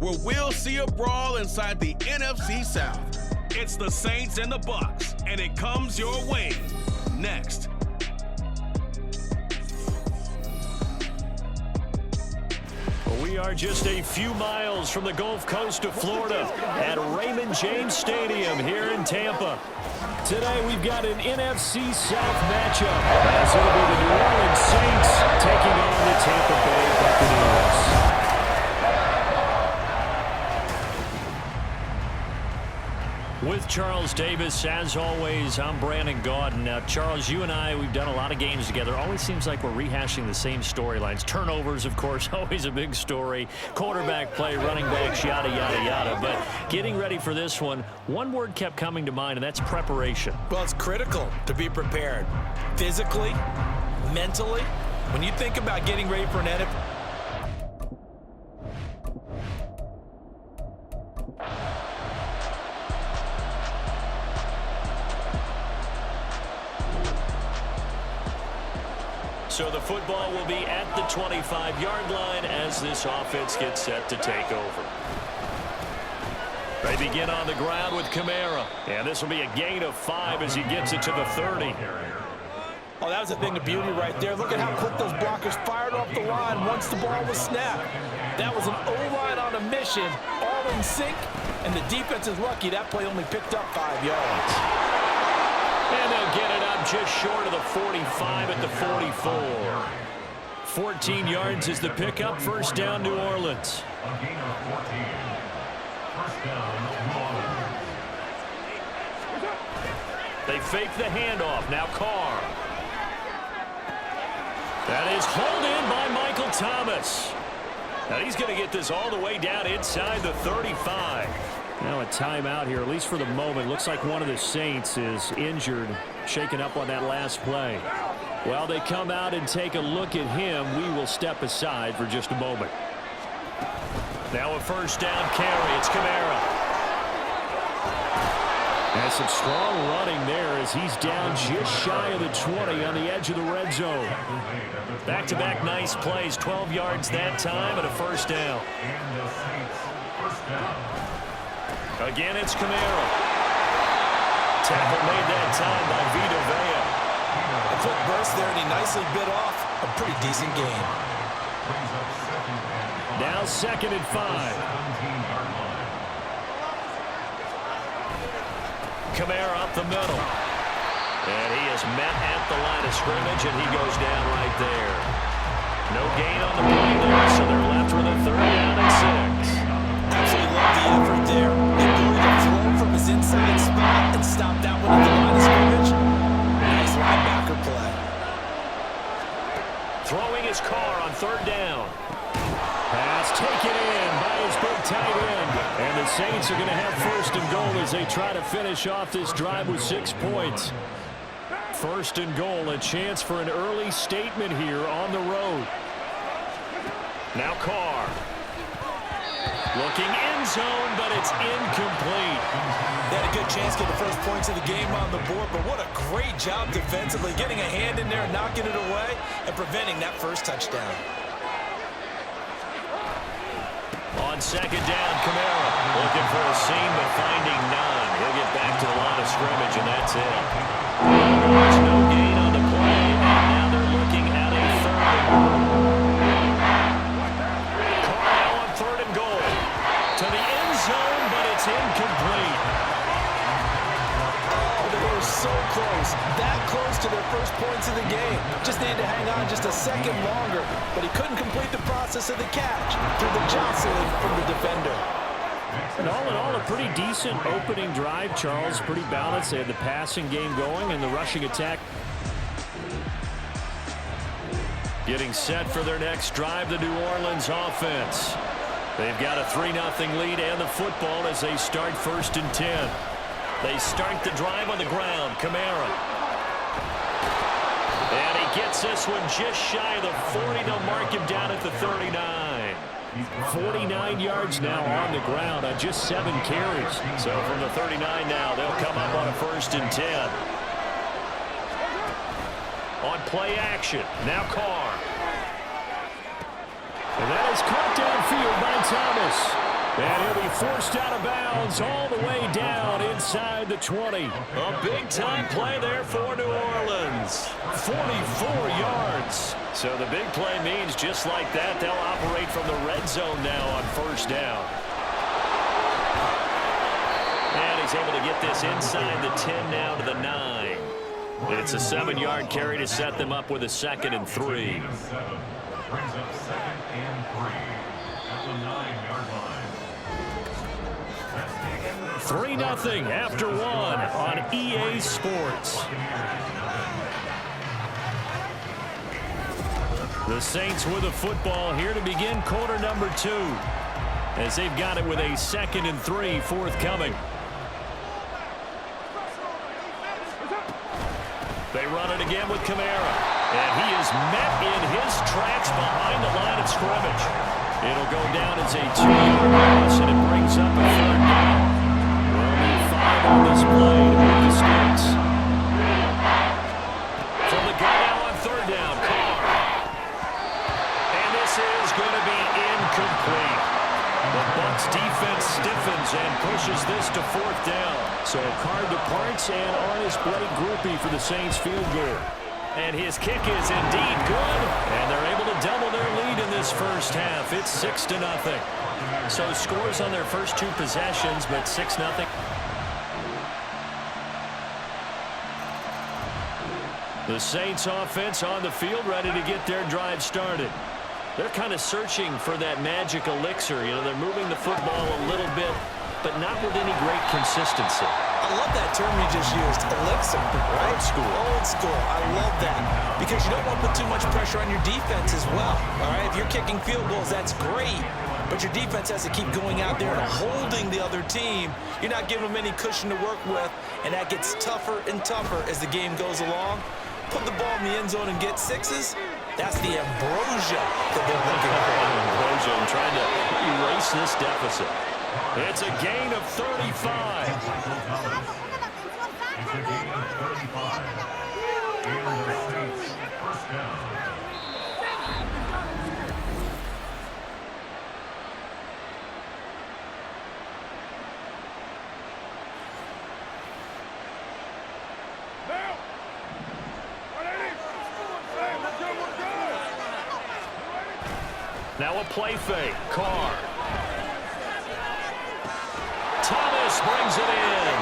where we'll see a brawl inside the NFC South. It's the Saints and the Bucs, and it comes your way next. We are just a few miles from the Gulf Coast of Florida at Raymond James Stadium here in Tampa. Today we've got an NFC South matchup as it'll be the New Orleans Saints taking on the Tampa Bay Buccaneers. With Charles Davis, as always, I'm Brandon Gaudin. Now, Charles, you and I, we've done a lot of games together. Always seems like we're rehashing the same storylines. Turnovers, of course, always a big story. Quarterback play, running backs, yada, yada, yada. But getting ready for this one word kept coming to mind, and that's preparation. Well, it's critical to be prepared. Physically, mentally. When you think about getting ready for an NFL, so the football will be at the 25-yard line as this offense gets set to take over. They begin on the ground with Kamara, and this will be a gain of 5 as he gets it to the 30. oh, that was a thing of beauty right there. Look at how quick those blockers fired off the line once the ball was snapped. That was an O-line on a mission, all in sync, and the defense is lucky that play only picked up 5 yards. And they'll get it up just short of the 45 at the 44. 14 yards is the pickup. First down, New Orleans. They fake the handoff. Now Carr. That is hauled in by Michael Thomas. Now he's going to get this all the way down inside the 35. Now a timeout here, at least for the moment. Looks like one of the Saints is injured, shaken up on that last play. While they come out and take a look at him, we will step aside for just a moment. Now a first down carry. It's Kamara. And some strong running there as he's down just shy of the 20 on the edge of the red zone. Back-to-back nice plays, 12 yards that time and a first down. Again, it's Kamara. Tackle made that time by Vita Vea. A quick burst there, and he nicely bit off a pretty decent gain. Now 2nd and 5. Kamara up the middle. And he is met at the line of scrimmage, and he goes down right there. No gain on the play there, so they're left with a 3rd down and 6. Absolutely love the effort there. The ability to throw from his inside spot and stop that one at the line of scrimmage. Nice linebacker play. Throwing his Carr on 3rd down. Pass taken in by his big tight end. And the Saints are going to have 1st and goal as they try to finish off this drive with 6 points. 1st and goal, a chance for an early statement here on the road. Now Carr. Looking end zone, but it's incomplete. They had a good chance to get the first points of the game on the board, but what a great job defensively, getting a hand in there, knocking it away, and preventing that first touchdown. On 2nd down, Kamara looking for a seam, but finding none. He'll get back to the line of scrimmage, and that's it. There's no gain on the play, and now they're looking at a 3rd. To the end zone, but it's incomplete. Oh, they were so close. That close to their first points of the game. Just needed to hang on just a second longer, but he couldn't complete the process of the catch through the jostling from the defender. And all in all, a pretty decent opening drive, Charles. Pretty balanced. They had the passing game going and the rushing attack. Getting set for their next drive, the New Orleans offense. They've got a 3-0 lead and the football as they start 1st and 10. They start the drive on the ground. Kamara. And he gets this one just shy of the 40. They'll mark him down at the 39. 49 yards now on the ground on just 7 carries. So from the 39 now, they'll come up on a 1st and 10. On play action, now Carr. And that is caught downfield by Thomas. And he'll be forced out of bounds all the way down inside the 20. A big-time play there for New Orleans. 44 yards. So the big play means just like that, they'll operate from the red zone now on first down. And he's able to get this inside the 10 now to the 9. It's a 7-yard carry to set them up with a 2nd and 3. 3-0 after 1 on EA Sports. The Saints with the football here to begin quarter number 2, as they've got it with a 2nd and 3 forthcoming. They run it again with Kamara, and he is met in his tracks behind the line of scrimmage. It'll go down as a 2-yard loss, and it brings up a 3rd down. We'll need 5 on this play to move the sticks. From the gun now on 3rd down, Carr. And this is going to be incomplete. The Bucs defense stiffens and pushes this to 4th down. So Carr departs, and Artis Blake Groupie for the Saints field goal. And his kick is indeed good, and they're able to double their lead in this first half. It's 6-0. So scores on their first 2 possessions, but 6-0. The Saints offense on the field, ready to get their drive started. They're kind of searching for that magic elixir. You know, they're moving the football a little bit, but not with any great consistency. I love that term you just used, elixir, right? Old school. Old school. I love that because you don't want to put too much pressure on your defense as well, all right? If you're kicking field goals, that's great, but your defense has to keep going out there and holding the other team. You're not giving them any cushion to work with, and that gets tougher and tougher as the game goes along. Put the ball in the end zone and get 6s. That's the ambrosia that they're looking for. Ambrosia and trying to erase this deficit. It's a gain of 35. It's a gain of 35. And the Saints first down. Now a play fake. Carr. Thomas brings it in.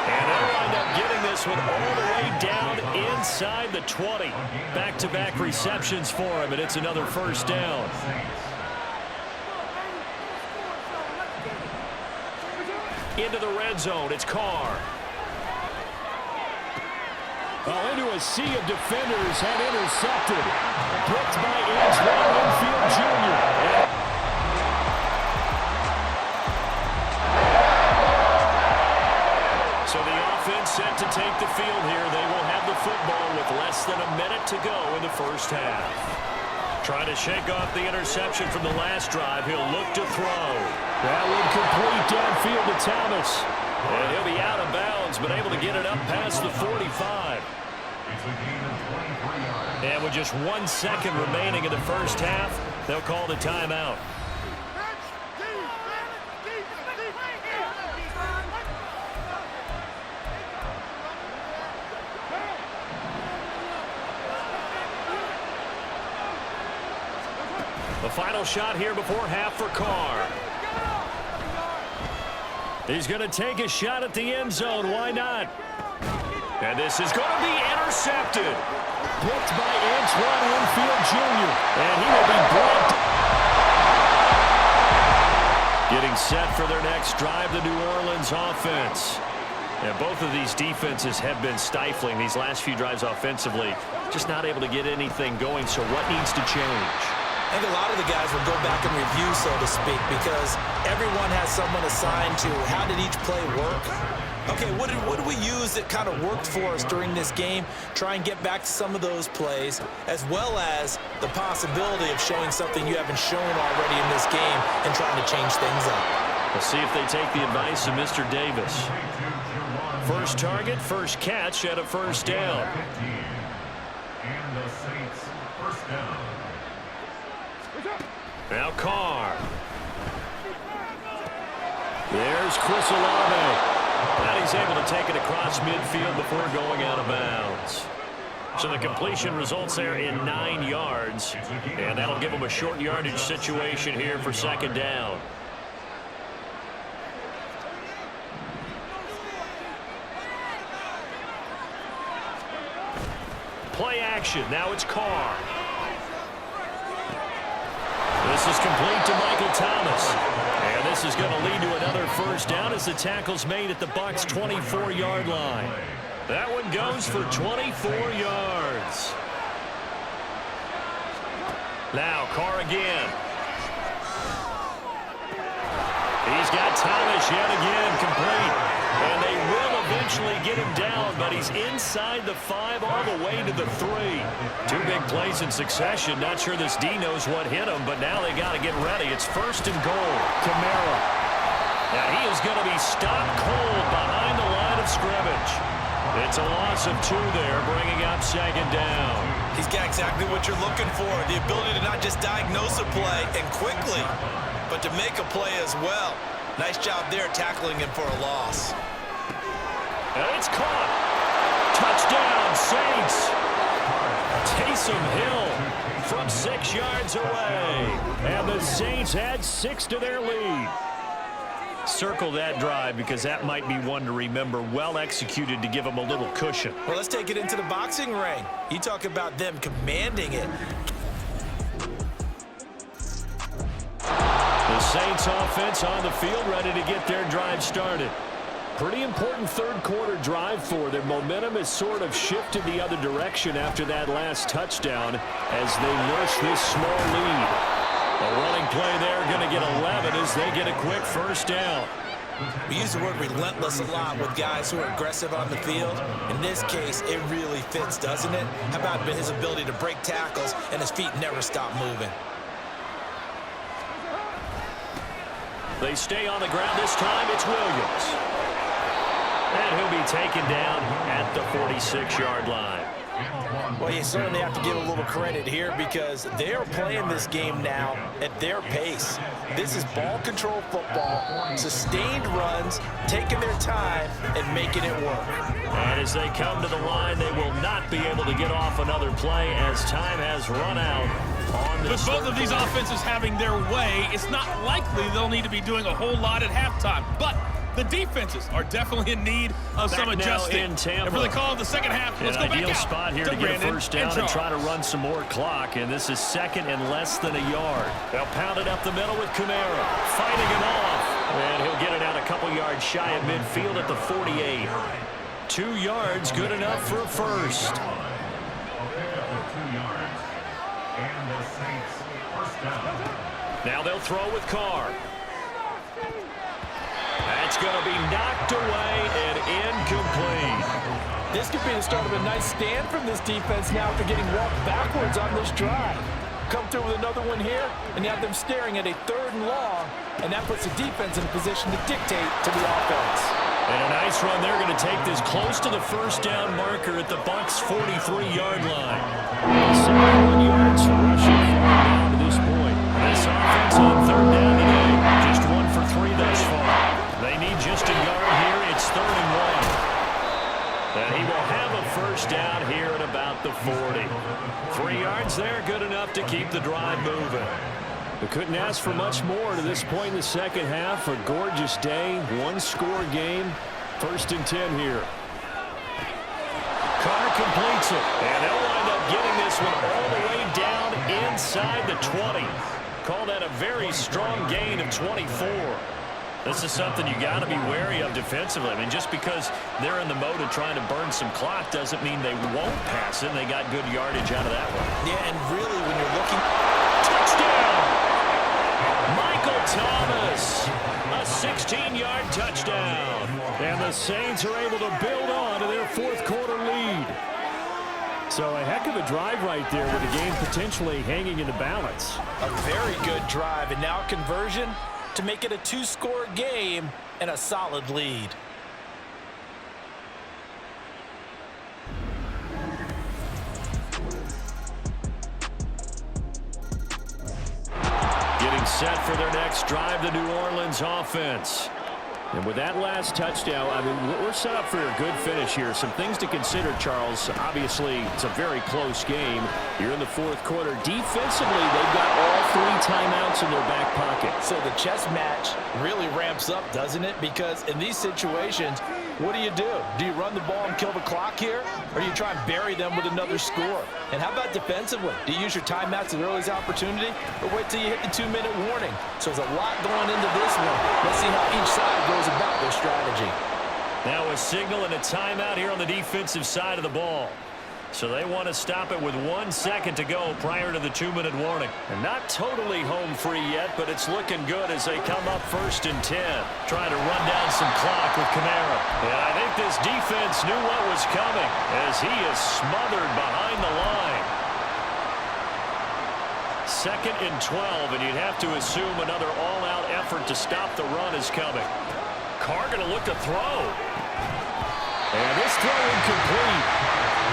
And they'll wind up getting this one all the way down inside the 20. Back-to-back receptions for him, and it's another first down. Into the red zone, it's Carr. Well, into a sea of defenders and intercepted. Blitzed by Antoine Winfield Jr. So the offense set to take the field here. They will have the football with less than a minute to go in the first half. Trying to shake off the interception from the last drive. He'll look to throw. That one complete downfield to Thomas. And he'll be out of bounds, but able to get it up past the 45. And with just 1 second remaining in the first half, they'll call the timeout. The final shot here before half for Carr. He's going to take a shot at the end zone. Why not? And this is going to be intercepted. Blitzed by Antoine Winfield Jr. And he will be blocked. Getting set for their next drive, the New Orleans offense. And both of these defenses have been stifling these last few drives offensively. Just not able to get anything going, so what needs to change? I think a lot of the guys will go back and review, so to speak, because everyone has someone assigned to how did each play work. Okay, what did we use that kind of worked for us during this game? Try and get back to some of those plays, as well as the possibility of showing something you haven't shown already in this game and trying to change things up. We'll see if they take the advice of Mr. Davis. First target, first catch at a first down. And the Saints first down. Now Carr. There's Chris Olave. And he's able to take it across midfield before going out of bounds. So the completion results there in 9 yards. And that'll give him a short yardage situation here for second down. Play action. Now it's Carr. This is complete to Michael Thomas. And this is going to lead to another first down as the tackle's made at the Bucs' 24-yard line. That one goes for 24 yards. Now Carr again. He's got Thomas yet again complete. And they will eventually get him down, but he's inside the 5 all the way to the 3. 2 big plays in succession. Not sure this D knows what hit him, but now they got to get ready. It's first and goal. Kamara. Now he is going to be stopped cold behind the line of scrimmage. It's a loss of 2 there, bringing up second down. He's got exactly what you're looking for, the ability to not just diagnose a play and quickly, but to make a play as well. Nice job there tackling him for a loss. And it's caught. Touchdown, Saints. Taysom Hill from 6 yards away. And the Saints add 6 to their lead. Circle that drive because that might be one to remember. Well executed to give them a little cushion. Well, let's take it into the boxing ring. You talk about them commanding it. The Saints offense on the field ready to get their drive started. Pretty important third quarter drive for them. Momentum has sort of shifted the other direction after that last touchdown as they nurse this small lead. A running play there, going to get 11 as they get a quick first down. We use the word relentless a lot with guys who are aggressive on the field. In this case, it really fits, doesn't it? How about his ability to break tackles and his feet never stop moving? They stay on the ground this time. It's Williams. And he'll be taken down at the 46-yard line. Well, you certainly have to give a little credit here because they are playing this game now at their pace. This is ball control football, sustained runs, taking their time and making it work. And as they come to the line, they will not be able to get off another play as time has run out on this. With both of these offenses having their way, it's not likely they'll need to be doing a whole lot at halftime. But the defenses are definitely in need of some adjusting. In Tampa. And for the call of the second half, let's go back out. Ideal spot here to get a first down and try to run some more clock. And this is second and less than a yard. They'll pound it up the middle with Kamara, fighting him off. And he'll get it out a couple yards shy of midfield at the 48. 2 yards, good enough for a first. Now they'll throw with Carr. That's going to be knocked away and incomplete. This could be the start of a nice stand from this defense now after getting walked backwards on this drive. Come through with another one here, and you have them staring at a 3rd and long, and that puts the defense in a position to dictate to the offense. And a nice run. They're going to take this close to the first down marker at the Bucs' 43-yard line. 71 yards rushing down to this point. This offense on 3rd down today, just 1 for 3 thus far. They need just a yard here. It's 3rd and 1. And he will have a first down here at about the 40. 3 yards there, good enough to keep the drive moving. We couldn't ask for much more to this point in the second half. A gorgeous day, 1-score game. 1st and 10 here. Carr completes it, and they'll wind up getting this one all the way down inside the 20. Call that a very strong gain of 24. This is something you got to be wary of defensively. I mean, just because they're in the mode of trying to burn some clock doesn't mean they won't pass it. They got good yardage out of that one. Yeah, and really when you're looking... Touchdown! Michael Thomas, a 16-yard touchdown. And the Saints are able to build on to their 4th quarter lead. So a heck of a drive right there with the game potentially hanging in the balance. A very good drive, and now a conversion to make it a 2-score game and a solid lead. Getting set for their next drive, the New Orleans offense. And with that last touchdown, I mean, we're set up for a good finish here. Some things to consider, Charles. Obviously, it's a very close game. You're in the fourth quarter. Defensively, they've got all 3 timeouts in their back pocket. So the chess match really ramps up, doesn't it? Because in these situations, what do? Do you run the ball and kill the clock here? Or do you try and bury them with another score? And how about defensively? Do you use your timeouts at earliest opportunity? Or wait till you hit the 2-minute warning? So there's a lot going into this one. Let's see how each side goes about their strategy. Now a signal and a timeout here on the defensive side of the ball. So they want to stop it with 1 second to go prior to the 2-minute warning. And not totally home free yet, but it's looking good as they come up 1st and 10. Trying to run down some clock with Kamara. And I think this defense knew what was coming as he is smothered behind the line. 2nd and 12, and you'd have to assume another all-out effort to stop the run is coming. Carr going to look to throw. And this throw incomplete.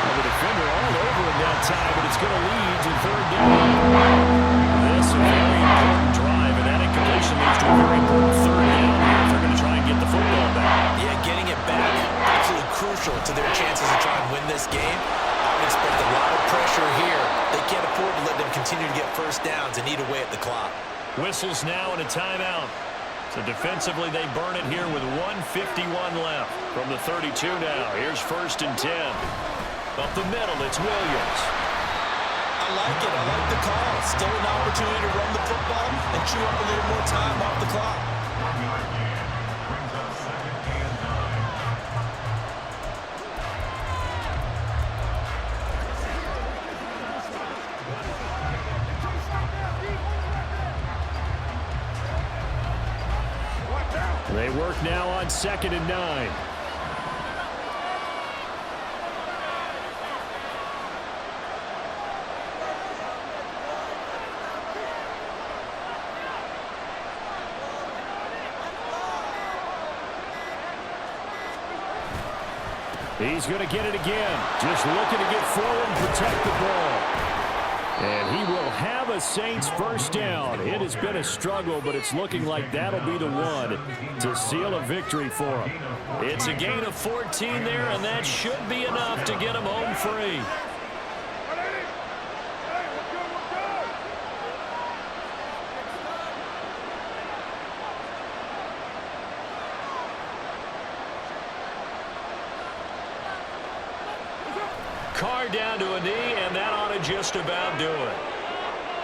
The defender all over him that time, but it's going to lead to 3rd down. This is a very important drive, and that incompletion leads to a very important 3rd down here if they're going to try and get the football back. Yeah, getting it back, absolutely crucial to their chances to try and win this game. I would expect a lot of pressure here. They can't afford to let them continue to get 1st downs and eat away at the clock. Whistles now and a timeout. So defensively, they burn it here with 1:51 left from the 32 now. Here's 1st and 10. Up the middle, it's Williams. I like it. I like the call. Still an opportunity to run the football and chew up a little more time off the clock. 1-yard gain brings up 2nd and 9. They work now on 2nd and 9. He's going to get it again. Just looking to get forward and protect the ball. And he will have a Saints 1st down. It has been a struggle, but it's looking like that'll be the one to seal a victory for him. It's a gain of 14 there, and that should be enough to get him home free. Carr down to a knee, and that ought to just about do it.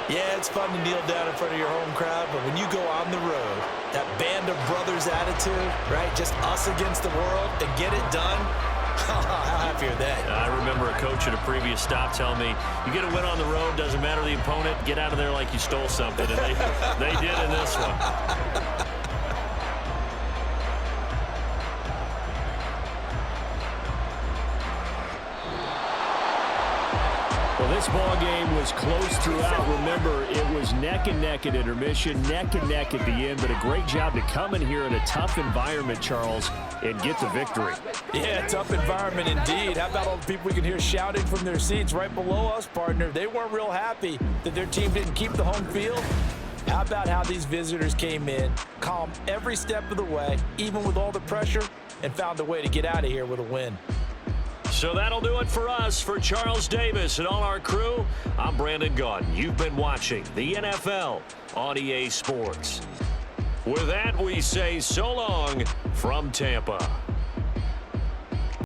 Yeah, it's fun to kneel down in front of your home crowd, but when you go on the road, that band of brothers attitude, right, just us against the world, and get it done, how happy are they? I remember a coach at a previous stop telling me, you get a win on the road, doesn't matter the opponent, get out of there like you stole something, and they did in this one. Well, this ball game was close throughout. Remember, it was neck and neck at intermission, neck and neck at the end, but a great job to come in here in a tough environment, Charles, and get the victory. Yeah, tough environment indeed. How about all the people we can hear shouting from their seats right below us, partner? They weren't real happy that their team didn't keep the home field. How about how these visitors came in, calm every step of the way, even with all the pressure, and found a way to get out of here with a win. So that'll do it for us. For Charles Davis and all our crew, I'm Brandon Gaudin. You've been watching the NFL on EA Sports. With that, we say so long from Tampa.